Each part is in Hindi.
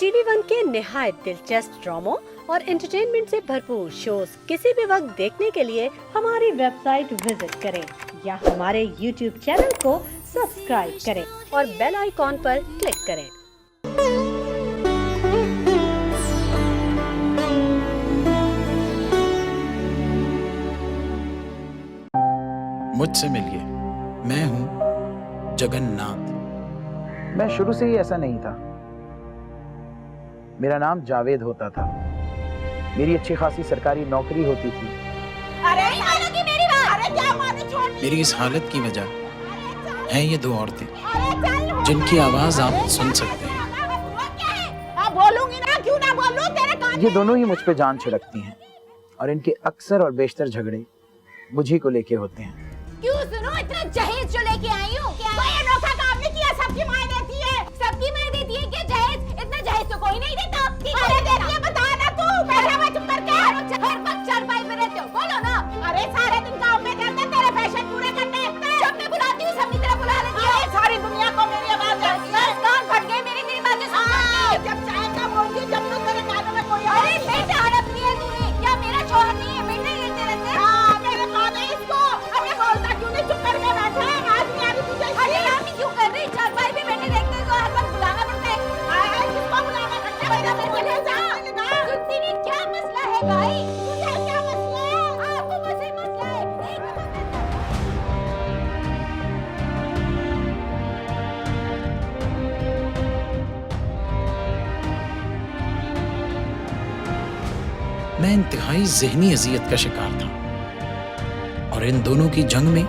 टीवी वन के निहायत दिलचस्प ड्रामों और एंटरटेनमेंट से भरपूर शोज किसी भी वक्त देखने के लिए हमारी वेबसाइट विजिट करें या हमारे यूट्यूब चैनल को सब्सक्राइब करें और बेल आइकॉन पर क्लिक करें। मुझसे मिलिए, मैं हूं जगन्नाथ। मैं शुरू से ही ऐसा नहीं था। मेरा नाम जावेद होता था। मेरी अच्छी खासी सरकारी नौकरी होती थी। अरे मेरी बात। अरे क्या माने छोड़। मेरी इस हालत की वजह हैं ये दो औरतें जिनकी आवाज आप सुन सकते हैं। अब बोलूंगी ना, क्यों ना बोलूं, तेरे कान। ये दोनों ही मुझ पे जान छिड़कती हैं और इनके अक्सर और बेशतर झगड़े मुझी को लेके होते हैं। क्यों सुनो, इतना जहेज जो लेके आई हूँ, कोई अनोखा काम नहीं किया। सबकी माँ देती है, सबकी माँ देती है कि जहेज, इतना जहेज तो कोई नहीं देता। अरे देती है, बता ना तू। बैठा हुआ चुप करके हर वक्त चारपाई पे रहते हो, बोलो ना। अरे सारे दिन काम में करते, तेरे फैशन पूरे करते। जब मैं बुलाती हूँ सब तरह बुला लेती है। सारी दुनिया को मेरी आवाज जाती है। कान फट गए मेरी बातें सुन। जब चाहे तब बोलती, जब तक तेरे कानों में कोई। अरे बेटा हड़प लिया तूने, क्या मेरा शौहर नहीं है? बेटे लेते रहते। हाँ मेरे पास है इसको। अब ये बोलता क्यों नहीं, चुप करके बैठा है। आज नहीं आती तुझे। अरे नामी क्यों कर रही? चारपाई पे बैठे देखते तो हर वक्त बुलाना पड़ता है। किसको बुलाना पड़ता है? मेरा बेटा जा। सुनती नहीं, क्या मसला है भाई? तुझे क्या मसला है? आपको बस ही मसला है। मैं इंतहाई ज़हनी अजियत का शिकार था और इन दोनों की जंग में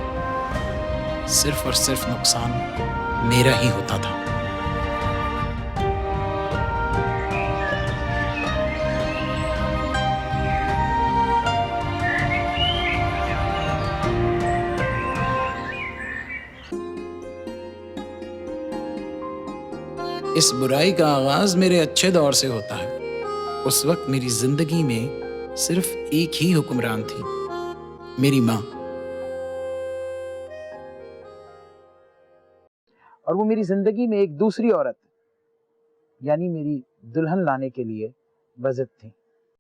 सिर्फ और सिर्फ नुकसान मेरा ही होता था। इस बुराई का आगाज मेरे अच्छे दौर से होता है। उस वक्त मेरी जिंदगी में सिर्फ एक ही हुक्मरान थी, मेरी माँ। और वो मेरी जिंदगी में एक दूसरी औरत यानी मेरी दुल्हन लाने के लिए बज़िद थी।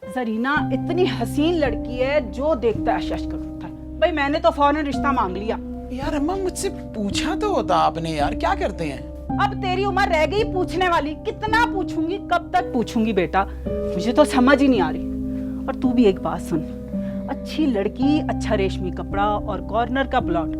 जरीना इतनी हसीन लड़की है, जो देखता है शश कर उठता है। भाई मैंने तो फौरन रिश्ता मांग लिया। यार अम्मा, मुझसे पूछा तो होता आपने। यार क्या करते हैं? अब तेरी उम्र रह गई पूछने वाली। कितना पूछूंगी, कब तक पूछूंगी बेटा? मुझे तो समझ ही नहीं आ रही। और तू भी एक बात सुन, अच्छी लड़की, अच्छा रेशमी कपड़ा और कॉर्नर का प्लॉट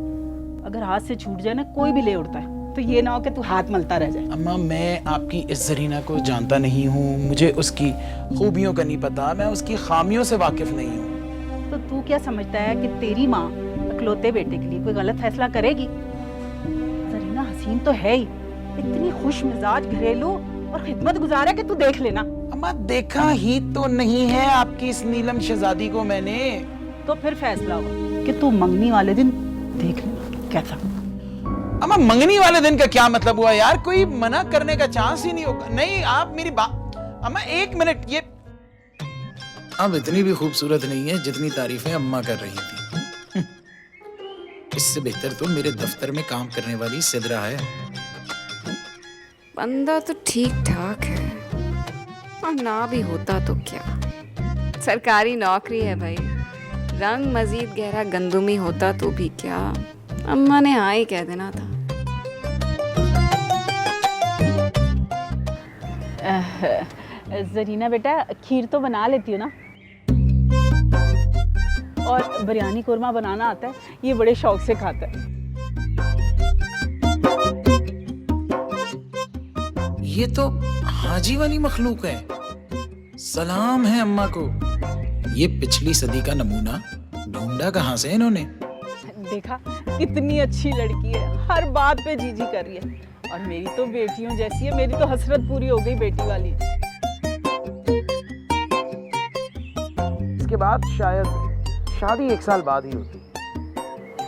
अगर हाथ से छूट जाए ना, कोई भी ले उड़ता है। तो ये ना हो कि तू हाथ मलता रह जाए। अम्मा, मैं आपकी इस जरीना को जानता नहीं हूँ। मुझे उसकी खूबियों का नहीं पता, मैं उसकी खामियों से वाकिफ नहीं हूँ। तो तू क्या समझता है कि तेरी माँ अकलौते बेटे के लिए कोई गलत फैसला करेगी? जरीना हसीन तो है ही, इतनी खुश मिजाज, घरेलू और खिदमत गुजार है कि तू देख लेना। अम्मा, देखा ही तो नहीं है आपकी इस नीलम शहजादी को मैंने। तो फिर फैसला हुआ कि तू मंगनी वाले दिन देख लेना कैसा। अम्मा, मंगनी वाले दिन का क्या मतलब हुआ यार? कोई मना करने का चांस ही नहीं होगा। नहीं, आप मेरी बात। अम्मा एक मिनट, ये अब इतनी भी खूबसूरत नहीं है जितनी तारीफें अम्मा कर रही थी। इससे बेहतर तो मेरे दफ्तर में काम करने वाली सिदरा है। बंदा तो ठीक ठाक है, और ना भी होता तो क्या, सरकारी नौकरी है भाई। रंग मजीद गहरा गंदुमी होता तो भी क्या, अम्मा ने हाँ ही कह देना था। जरीना बेटा, खीर तो बना लेती हो ना? और बिरयानी कोरमा बनाना आता है? ये बड़े शौक से खाता है। ये तो हाजी वाली मखलूक है। सलाम है अम्मा को। ये पिछली सदी का नमूना ढूंढा कहाँ से इन्होंने? देखा कितनी अच्छी लड़की है, हर बात पे जी जी कर रही है। और मेरी तो बेटियों जैसी है, मेरी तो हसरत पूरी हो गई बेटी वाली। इसके बाद शायद शादी 1 साल बाद ही होती,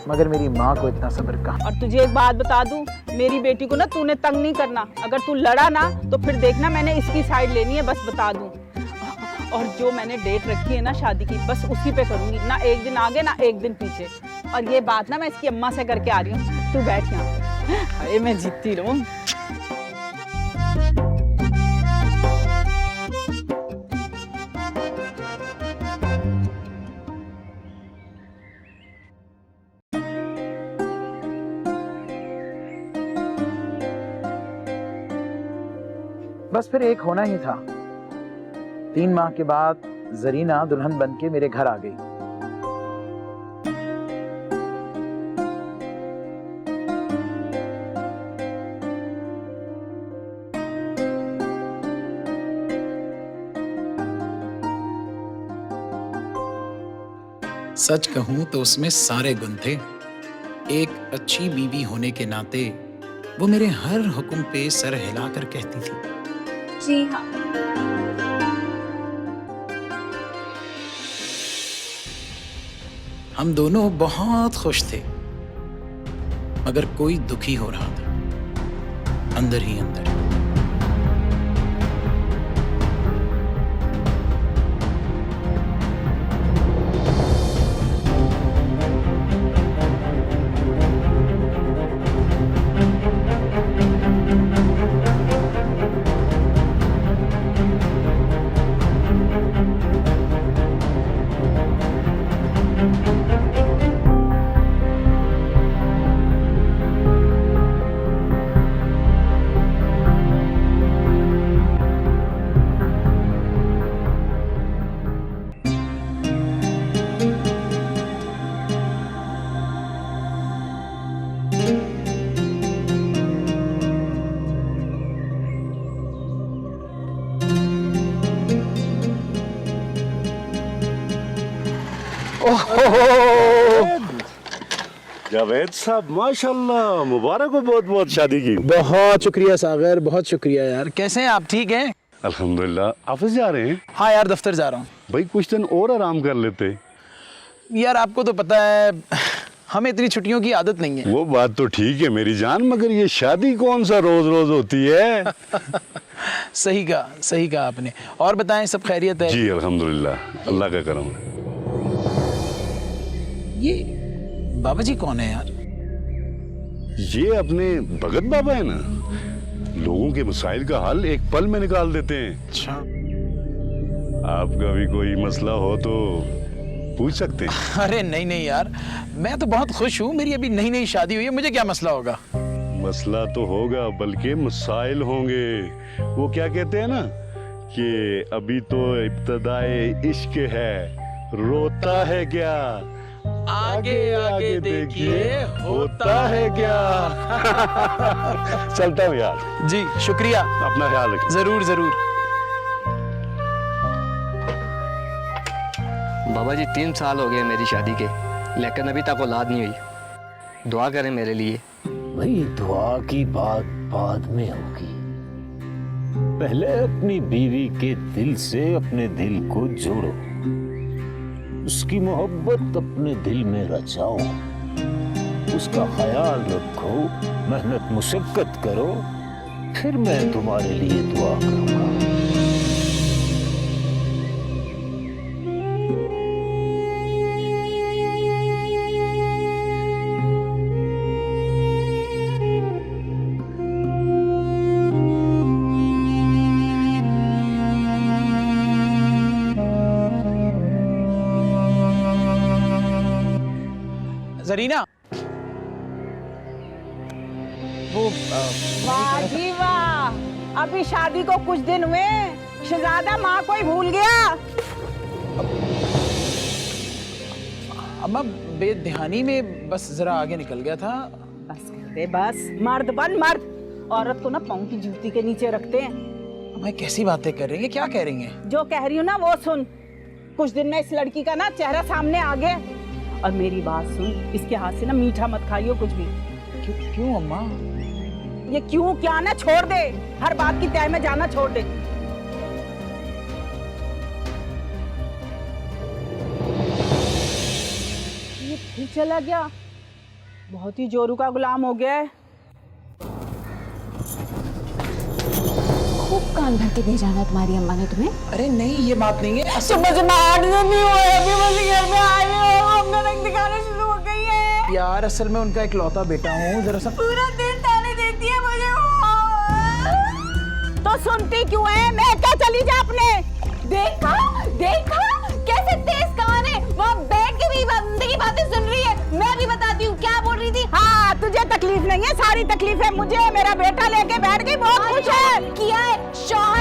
मगर मेरी माँ को इतना सब्र कहाँ। और तुझे एक बात बता दूं, मेरी बेटी को ना तूने तंग नहीं करना। अगर तू लड़ा ना तो फिर देखना मैंने इसकी साइड लेनी है, बस बता दूं। और जो मैंने डेट रखी है ना शादी की, बस उसी पे करूंगी, ना एक दिन आगे ना एक दिन पीछे। और ये बात ना मैं इसकी अम्मा से करके आ रही हूँ। तू बैठ यहाँ। अरे मैं जीतती रहूं। बस फिर एक होना ही था। 3 माह के बाद जरीना दुल्हन बन के मेरे घर आ गई। सच कहूं तो उसमें सारे गुण थे। एक अच्छी बीवी होने के नाते वो मेरे हर हुक्म पे सर हिलाकर कहती थी जी हाँ। हम दोनों बहुत खुश थे, मगर कोई दुखी हो रहा था अंदर ही अंदर। जावेद साहब माशाल्लाह, मुबारक हो बहुत बहुत शादी की। बहुत शुक्रिया सागर, बहुत शुक्रिया यार। कैसे हैं आप? ठीक हैं? अल्हम्दुलिल्लाह। ऑफिस जा रहे हैं? हाँ यार, दफ्तर जा रहा हूँ। भाई कुछ दिन और आराम कर लेते। यार आपको तो पता है हमें इतनी छुट्टियों की आदत नहीं है। वो बात तो ठीक है मेरी जान, मगर ये शादी कौन सा रोज रोज होती है। सही कहा आपने। और बताएं, सब खैरियत है? जी अल्हम्दुलिल्लाह, अल्लाह का करम है। ये बाबा जी कौन है यार? ये अपने भगत बाबा है ना, लोगों के मसाइल का हल एक पल में निकाल देते हैं। अच्छा। आपका भी कोई मसला हो तो पूछ सकते हैं। अरे नहीं यार, मैं तो बहुत खुश हूँ। मेरी अभी नई शादी हुई है, मुझे क्या मसला होगा? मसला तो होगा, बल्कि मसाइल होंगे। वो क्या कहते हैं ना कि अभी तो इब्तदाए इश्क है, रोता है क्या, आगे आगे देखिए होता है क्या। चलता हूँ यार। जी शुक्रिया, अपना ख्याल रखिए। जरूर। बाबा जी 3 साल हो गए मेरी शादी के, लेकिन अभी तक औलाद नहीं हुई। दुआ करें मेरे लिए। भाई दुआ की बात बाद में होगी, पहले अपनी बीवी के दिल से अपने दिल को जोड़ो, उसकी मोहब्बत अपने दिल में रचाओ, उसका ख्याल रखो, मेहनत मुशक्कत करो, फिर मैं तुम्हारे लिए दुआ करूंगा। जरीना, वो वाह जी वाह, अभी शादी को कुछ दिन हुए, शहजादा माँ को ही भूल गया। अम्मा बेध्यानी में बस जरा आगे निकल गया था। बस कर दे बस, मर्द बन मर्द। औरत को ना पाँव की जूती के नीचे रखते हैं। अम्मा कैसी बातें कर रही हैं? क्या कह रही हैं? जो कह रही हूँ ना वो सुन। कुछ दिन में इस लड़की का ना चेहरा सामने आ गया, और मेरी बात सुन, इसके हाथ से ना मीठा मत खाइयो कुछ भी। क्यों अम्मा? ये क्यों क्या ना छोड़ दे, हर बात की तय में जाना छोड़ दे। ये फिर चला गया, बहुत ही जोरू का गुलाम हो गया है। खूब कान भर के भेजा ना तुम्हारी अम्मा ने तुम्हें। अरे नहीं, ये बात नहीं है। सुबह से 8 दिन नहीं हुए, अभी बस घर में आई हो, हमने रंग दिखाना शुरू हो गई है। यार असल में उनका इकलौता बेटा हूँ, जरा सा पूरा दिन ताने देती है मुझे तो सुनती क्यों है? मैं क्या चली जा अपने। देखा कैसे तेज कान है, वहाँ बैठ के भी बंदे की बातें सुन रही है। मैं भी बताती हूँ क्या बोल रही थी। हाँ, तुझे तकलीफ नहीं है, सारी तकलीफ है मुझे। मेरा बेटा लेके बैठ गई, बहुत खुश है। किया है, शौहर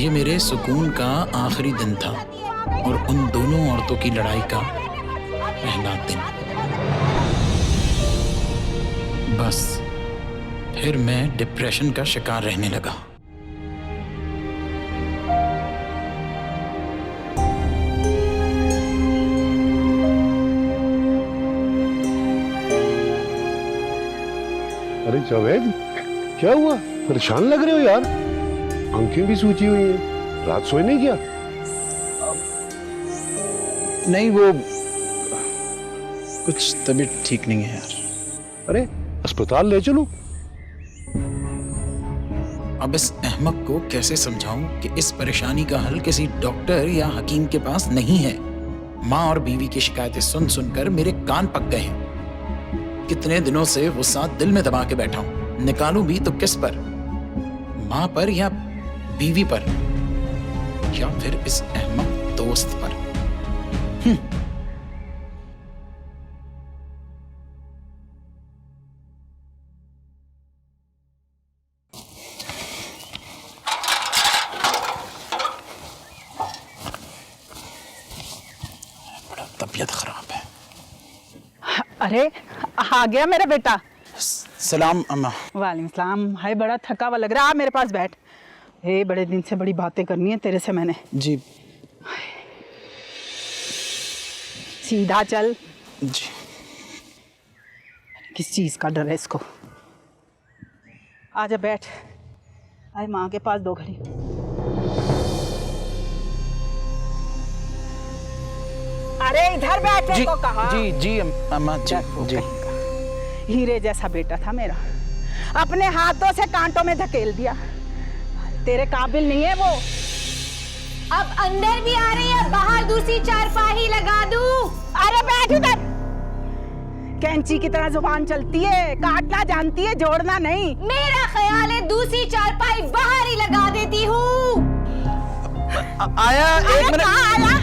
ये मेरे सुकून का आखिरी दिन था और उन दोनों औरतों की लड़ाई का पहला दिन। बस फिर मैं डिप्रेशन का शिकार रहने लगा। अरे जावेद, क्या हुआ? परेशान लग रहे हो यार, आंखें भी सूजी हुई हैं। रात सोए नहीं क्या? नहीं, वो कुछ तबीयत ठीक नहीं है यार। अरे अस्पताल ले चलो। अब इस अहमक को कैसे समझाऊं कि इस परेशानी का हल किसी डॉक्टर या हकीम के पास नहीं है। माँ और बीवी की शिकायतें सुन सुनकर मेरे कान पक गए हैं। कितने दिनों से गुस्सा दिल में दबा के बैठा हूं। निकालूं भी तो किस पर? माँ पर या बीवी पर, या फिर इस अहमक दोस्त पर? बड़ा तबीयत खराब है। अरे आ गया मेरा बेटा। सलाम अम्मा। वालेकुम सलाम। हाय, बड़ा थका हुआ लग रहा है। आ मेरे पास बैठ। हे, बड़े दिन से बड़ी बातें करनी है तेरे से मैंने। जी सीधा चल। जी। किस चीज का डर है इसको? आजा बैठ। आए माँ के पास 2 घड़ी। अरे इधर बैठने को कहा। जी जी अम्मा जी जी। हीरे जैसा बेटा था मेरा, अपने हाथों से कांटों में धकेल दिया। तेरे काबिल नहीं है वो। अब अंदर भी आ रही है, बाहर दूसरी चारपाई लगा दूं? अरे बैठ इधर। कैंची की तरह जुबान चलती है, काटना जानती है, जोड़ना नहीं। मेरा ख्याल है दूसरी चारपाई बाहर ही लगा देती हूँ। आया एक मिनट। आया?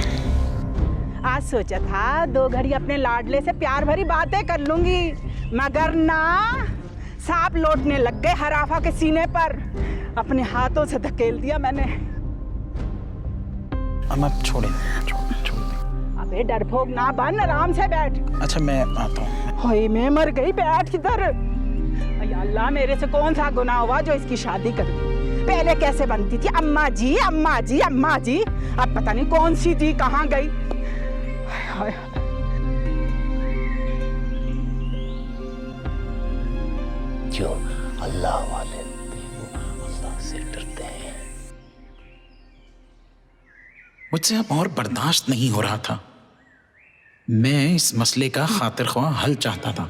आज सोचा था 2 घड़ी अपने लाडले से प्यार भरी बातें कर लूंगी, मगर ना, सांप लौटने लग गए हराफा के सीने पर। अपने हाथों से धकेल दिया मैंने। अम्मा छोड़े, छोड़। अबे डरपोक ना बन, आराम से बैठ। अच्छा मैं आता हूँ। होई मैं मर गई, बैठ इधर। या अल्लाह, मेरे से कौन सा गुनाह हुआ जो इसकी शादी कर दी? पहले कैसे बनती थी, अम्मा जी अम्मा जी अम्मा जी। अब पता नहीं कौन सी थी, कहाँ गई। हाय। जो अल्लाह वाले अल्लाह से डरते हैं। मुझसे अब और बर्दाश्त नहीं हो रहा था। मैं इस मसले का खातिर ख्वाह हल चाहता था।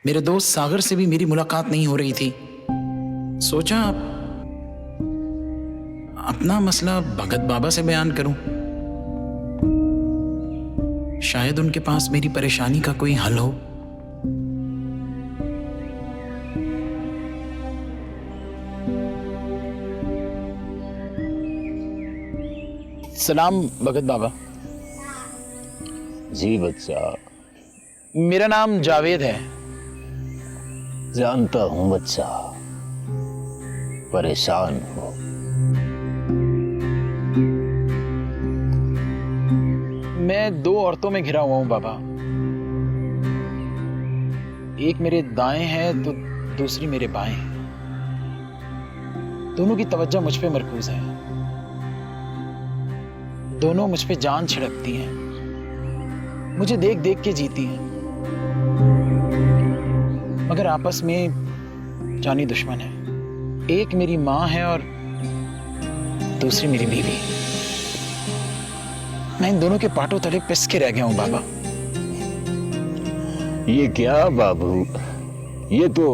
मेरे दोस्त सागर से भी मेरी मुलाकात नहीं हो रही थी। सोचा अपना मसला भगत बाबा से बयान करूं। शायद उनके पास मेरी परेशानी का कोई हल हो। सलाम भगत बाबा। जी बच्चा। मेरा नाम जावेद है। जानता हूं बच्चा, परेशान हो। मैं 2 औरतों में घिरा हुआ हूं बाबा। एक मेरे दाएं है तो दूसरी मेरे बाएं है। दोनों की तवज्जो मुझ पे मरकूज है। दोनों मुझ पे जान छिड़कती हैं, मुझे देख देख के जीती हैं, मगर आपस में जानी दुश्मन है। एक मेरी माँ है और दूसरी मेरी बीवी। मैं इन दोनों के पाटों तले पिस के रह गया हूं बाबा। ये क्या बाबू, ये तो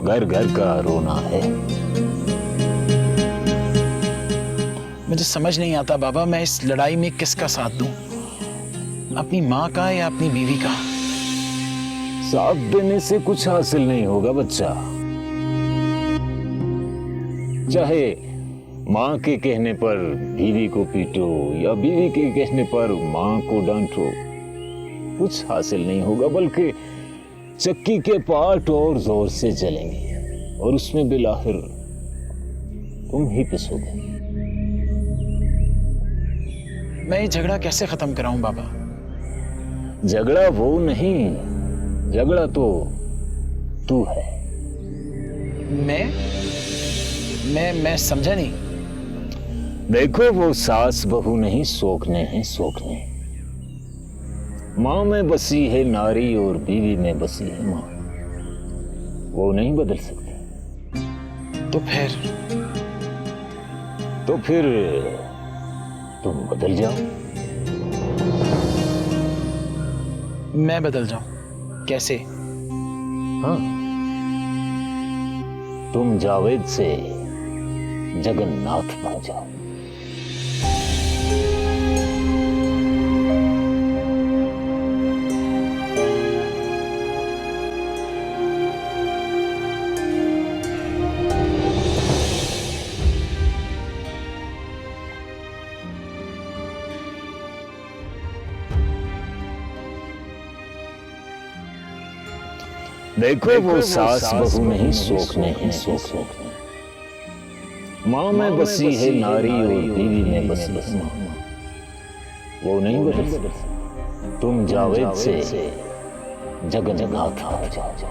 घर घर का रोना है। मुझे समझ नहीं आता बाबा, मैं इस लड़ाई में किसका साथ दूं? अपनी माँ का या अपनी बीवी का? साथ देने से कुछ हासिल नहीं होगा बच्चा। चाहे माँ के कहने पर बीवी को पीटो या बीवी के कहने पर माँ को डांटो, कुछ हासिल नहीं होगा, बल्कि चक्की के पार्ट और जोर से जलेंगे और उसमें बिलाखिर तुम ही पिसोगे। मैं ये झगड़ा कैसे खत्म कराऊं बाबा? झगड़ा वो नहीं, झगड़ा तो तू है। मैं समझा नहीं। देखो, वो सास बहू नहीं, सोखने हैं सोखने। माँ में बसी है नारी और बीवी में बसी है माँ, वो नहीं बदल सकती। तो फिर तुम बदल जाओ। मैं बदल जाऊं? कैसे? हाँ, तुम जावेद से जगन्नाथ बन जाओ। देखो, वो सास बहू नहीं, सोखने हैं सोखने। माँ में बसी है नारी और बीवी में बसी है माँ, वो नहीं बदल सकती। तुम जावेद से जगन्नाथ हो जाओ।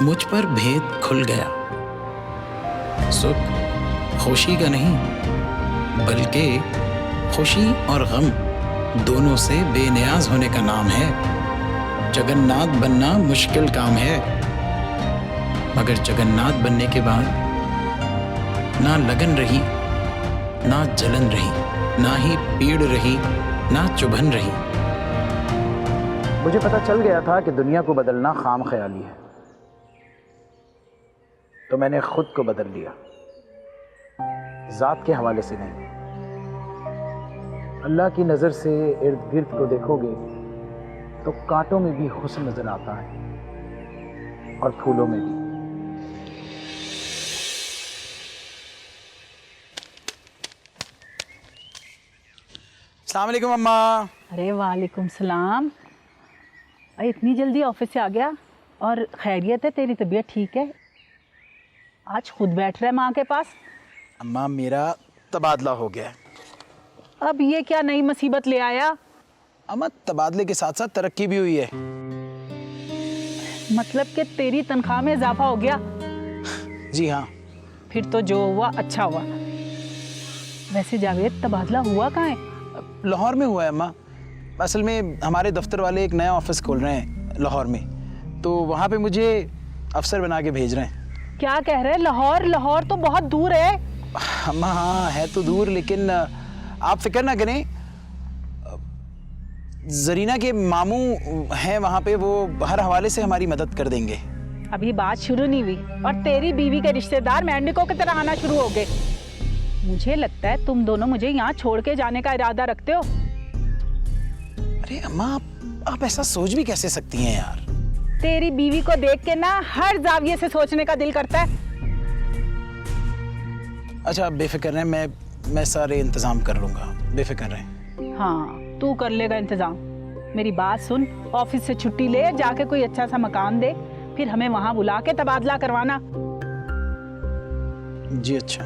मुझ पर भेद खुल गया। सुख खुशी का नहीं, बल्कि खुशी और गम दोनों से बेनियाज होने का नाम है। जगन्नाथ बनना मुश्किल काम है, मगर जगन्नाथ बनने के बाद ना लगन रही, ना जलन रही, ना ही पीड़ रही, ना चुभन रही। मुझे पता चल गया था कि दुनिया को बदलना खाम ख्याली है, तो मैंने खुद को बदल लिया, जात के हवाले से नहीं। अल्लाह की नज़र से इर्द गिर्द को देखोगे तो कांटों में भी हुस्न नजर आता है और फूलों में भी। अस्सलाम वालेकुम अम्मा। अरे वालेकुम सलाम। अरे इतनी जल्दी ऑफिस से आ गया? और खैरियत है? तेरी तबीयत ठीक है? आज खुद बैठ रहा है माँ के पास? अम्मा मेरा तबादला हो गया। अब ये क्या नई मुसीबत ले आया? अम्मा तबादले के साथ साथ तरक्की भी हुई है। मतलब कि तेरी तनख्वाह में इजाफा हो गया? जी हाँ। फिर तो जो हुआ अच्छा हुआ। वैसे जावेद तबादला हुआ कहाँ है? लाहौर में हुआ है अम्मा। असल में हमारे दफ्तर वाले एक नया ऑफिस खोल रहे हैं लाहौर में, तो वहाँ पे मुझे अफसर बना के भेज रहे हैं। क्या कह रहे हैं? लाहौर? लाहौर तो बहुत दूर है। अम्मा हाँ है तो दूर, लेकिन आप फिक्र ना करें, जरीना के मामू हैं वहाँ पे, वो हर हवाले से हमारी मदद कर देंगे। अभी बात शुरू नहीं हुई और तेरी बीवी के रिश्तेदार मेंढकों की तरह आना शुरू हो गए। मुझे लगता है तुम दोनों मुझे यहाँ छोड़ के जाने का इरादा रखते हो। अरे अम्मा आप ऐसा सोच भी कैसे सकती हैं यार? तेरी बीवी को देख के ना हर जाविये से सोचने का दिल करता है। अच्छा आप बेफिक्र रहें, मैं सारे इंतजाम कर लूँगा, बेफिक्र रहें। हाँ तू कर लेगा इंतजाम। मेरी बात सुन, ऑफिस से छुट्टी ले, जाके कोई अच्छा सा मकान दे, फिर हमें वहां बुला के तबादला करवाना। जी अच्छा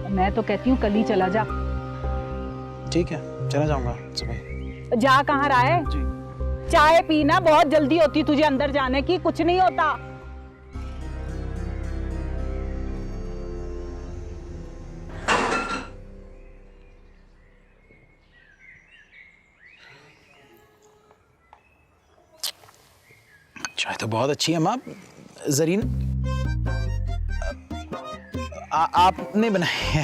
मैं तो कहती हूँ कल ही चला जा। ठीक है, चला जाऊंगा सुबह। जा कहाँ रहा है? जी चाय पीना, बहुत जल्दी होती तुझे अंदर जाने की, कुछ नहीं होता। चाय तो बहुत अच्छी है माँ। जरीन आपने बनाई है,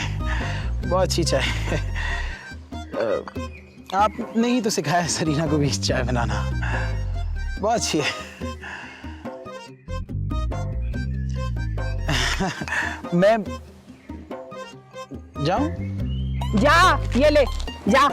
बहुत अच्छी चाय। आपने ही तो सिखाया सरीना को भी चाय बनाना, बहुत अच्छी है। मैं जाऊं? जा, ये ले जा।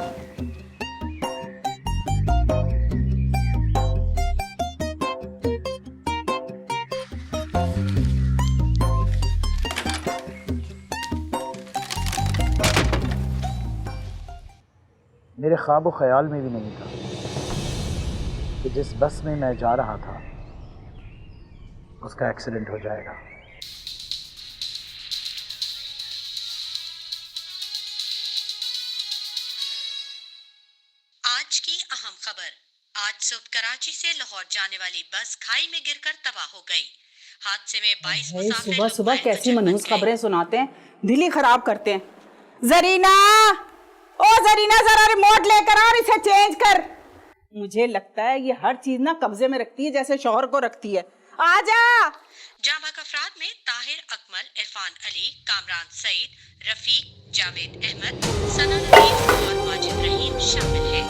मेरे ख्वाब ख्याल में भी नहीं था कि जिस बस में मैं जा रहा था उसका एक्सीडेंट हो जाएगा। आज की अहम खबर। आज सुबह कराची से लाहौर जाने वाली बस खाई में गिरकर तबाह हो गई। हादसे में 22 मुसाफिर सुबह सुबह लोग कैसी घायल हो मनहूस गए। खबरें सुनाते हैं, दिल ही खराब करते हैं। जरीना, ओ जरीना, जरा रिमोट लेकर आ और इसे चेंज कर। मुझे लगता है ये हर चीज ना कब्जे में रखती है जैसे शौहर को रखती है। आजा। जांबाग अफराद में ताहिर अकमल, इरफान अली, कामरान सईद, रफीक, जावेद अहमद, सना नवीन और माजिद रहीम शामिल हैं।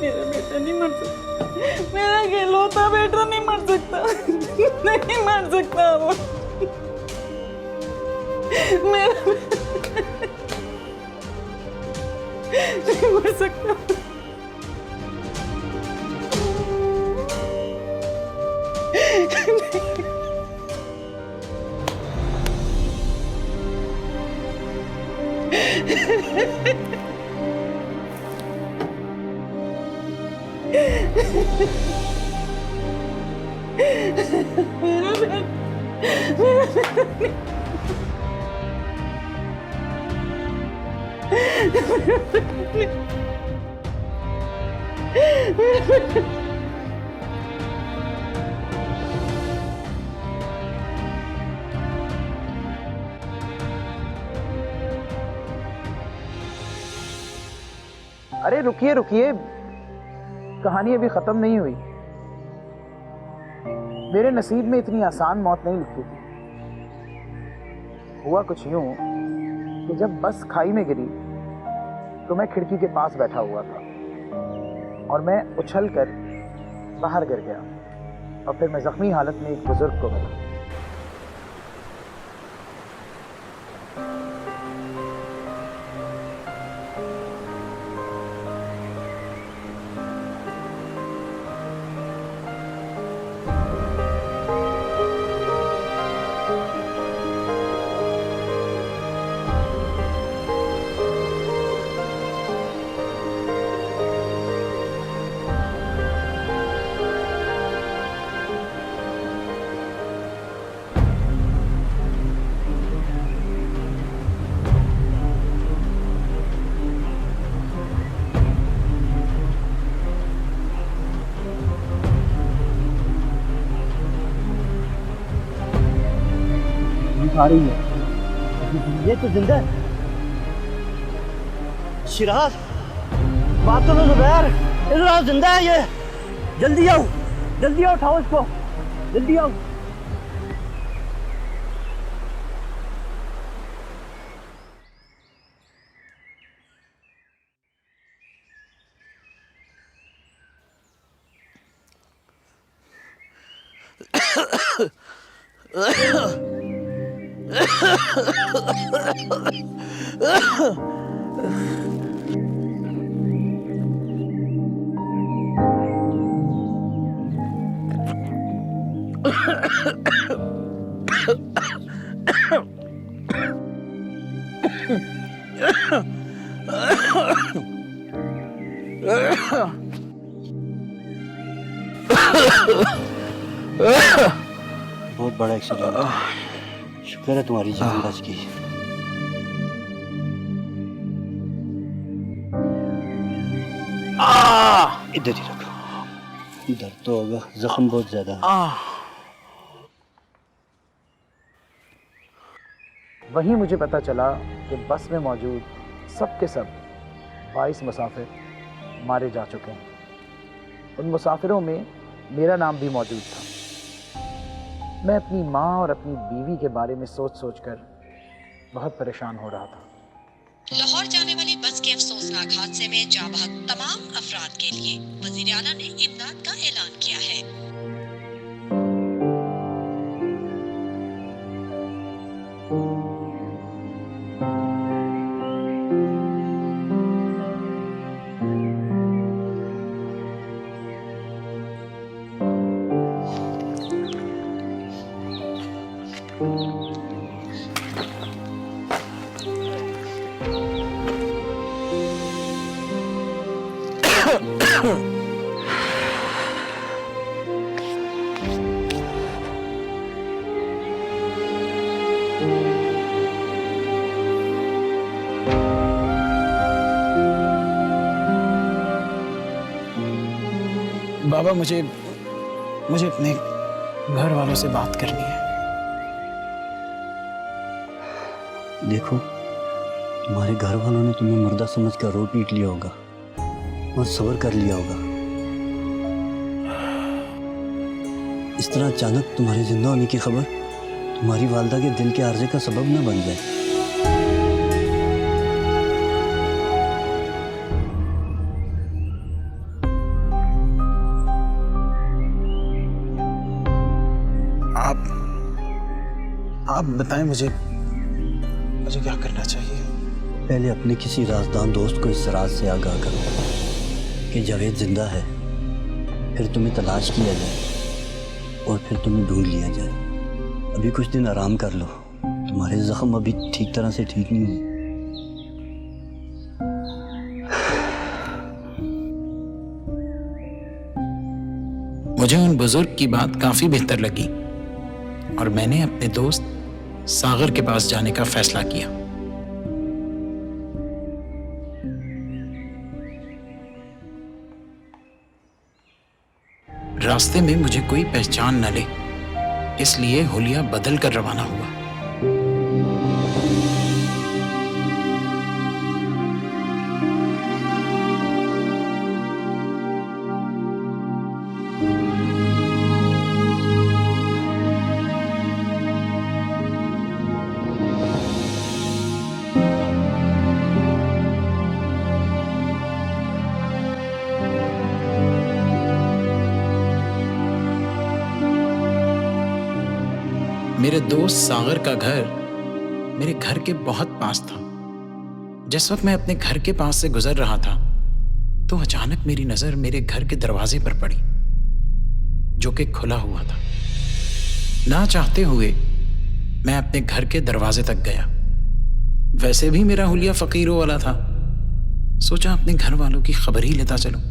मेरा बेटा नहीं मर सकता, मेरा गेलौता बेटा नहीं मर सकता, नहीं मर सकता वो मेरा नहीं मर सकता। अरे रुकिए रुकिए, कहानी अभी खत्म नहीं हुई। मेरे नसीब में इतनी आसान मौत नहीं लिखी थी। हुआ कुछ यूं कि जब बस खाई में गिरी तो मैं खिड़की के पास बैठा हुआ था और मैं उछलकर बाहर गिर गया और फिर मैं जख्मी हालत में एक बुजुर्ग को मिला। आ रही है, ये तो जिंदा है। शिराज, बात तो जुबैर, इधर आओ, जिंदा है ये। जल्दी आओ, उठाओ इसको, जल्दी आओ। बहुत बड़ा एक्सीडेंट है। शुक्र है तुम्हारी जान बच गई। इधर ही रखो। दर्द तो होगा, जख्म बहुत ज्यादा है। वहीं मुझे पता चला कि बस में मौजूद सब के सब 22 मुसाफिर मारे जा चुके हैं। उन मुसाफिरों में मेरा नाम भी मौजूद था। मैं अपनी माँ और अपनी बीवी के बारे में सोच सोचकर बहुत परेशान हो रहा था। लाहौर जाने वाली बस के अफसोसनाक हादसे में जाँ बहक तमाम अफराद के लिए वज़ीर आला ने इमदाद का ऐलान किया है। बाबा मुझे अपने घर वालों से बात करनी है। देखो, तुम्हारे घर वालों ने तुम्हें मुर्दा समझकर रो पीट लिया होगा और सब्र कर लिया होगा। इस तरह अचानक तुम्हारे जिंदा होने की खबर तुम्हारी वालदा के दिल के आर्जे का सबब न बन जाए। आप बताएं मुझे क्या करना चाहिए? पहले अपने किसी राजदान दोस्त को इस राज से आगाह करो कि जावेद जिंदा है, फिर तुम्हें तलाश किया जाए और फिर तुम्हें ढूंढ लिया जाए। अभी कुछ दिन आराम कर लो, तुम्हारे जख्म अभी ठीक तरह से ठीक नहीं हुए। मुझे उन बुजुर्ग की बात काफी बेहतर लगी और मैंने अपने दोस्त सागर के पास जाने का फैसला किया। रास्ते में मुझे कोई पहचान न ले, इसलिए हुलिया बदल कर रवाना हुआ। मेरे दोस्त सागर का घर मेरे घर के बहुत पास था। जिस वक्त मैं अपने घर के पास से गुजर रहा था तो अचानक मेरी नजर मेरे घर के दरवाजे पर पड़ी, जो कि खुला हुआ था। ना चाहते हुए मैं अपने घर के दरवाजे तक गया। वैसे भी मेरा हुलिया फकीरों वाला था, सोचा अपने घर वालों की खबर ही लेता चलूं।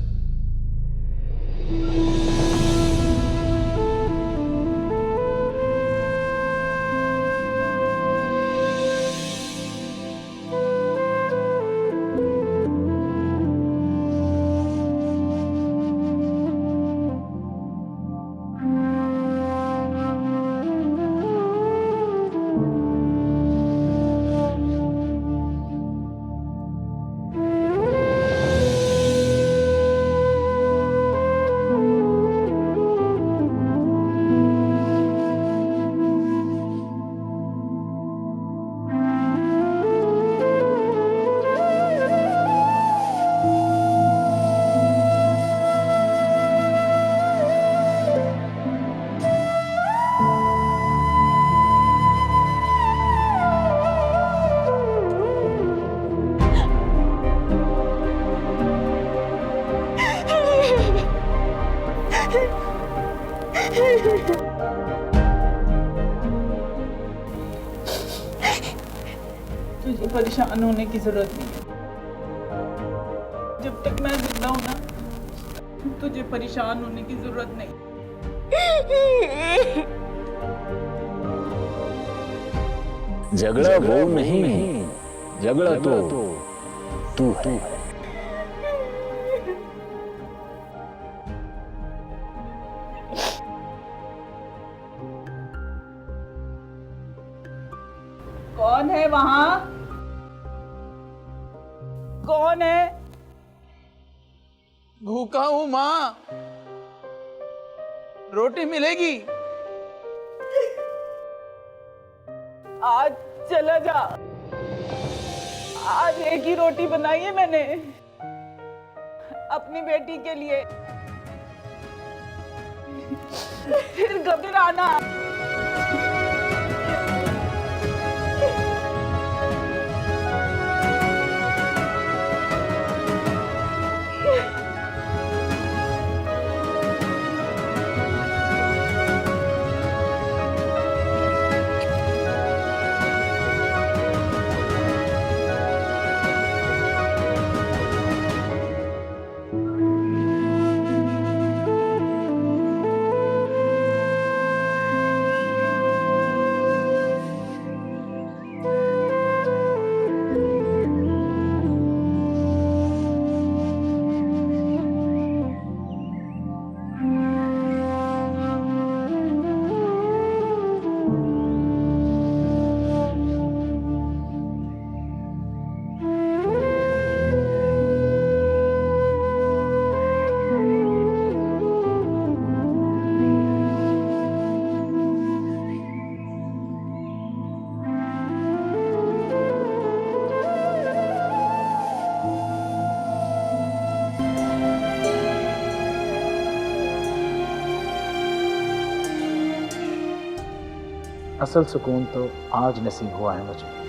को परेशान होने की जरूरत नहीं है। जब तक मैं जिंदा हूं ना, तुझे परेशान होने की जरूरत नहीं। झगड़ा वो नहीं, झगड़ा तो तू है। कौन है वहां? कौन है? भूखा हूं माँ, रोटी मिलेगी? आज चला जा। आज एक ही रोटी बनाई है मैंने अपनी बेटी के लिए, फिर कभी आना। असल सुकून तो आज नसीब हुआ है मुझे।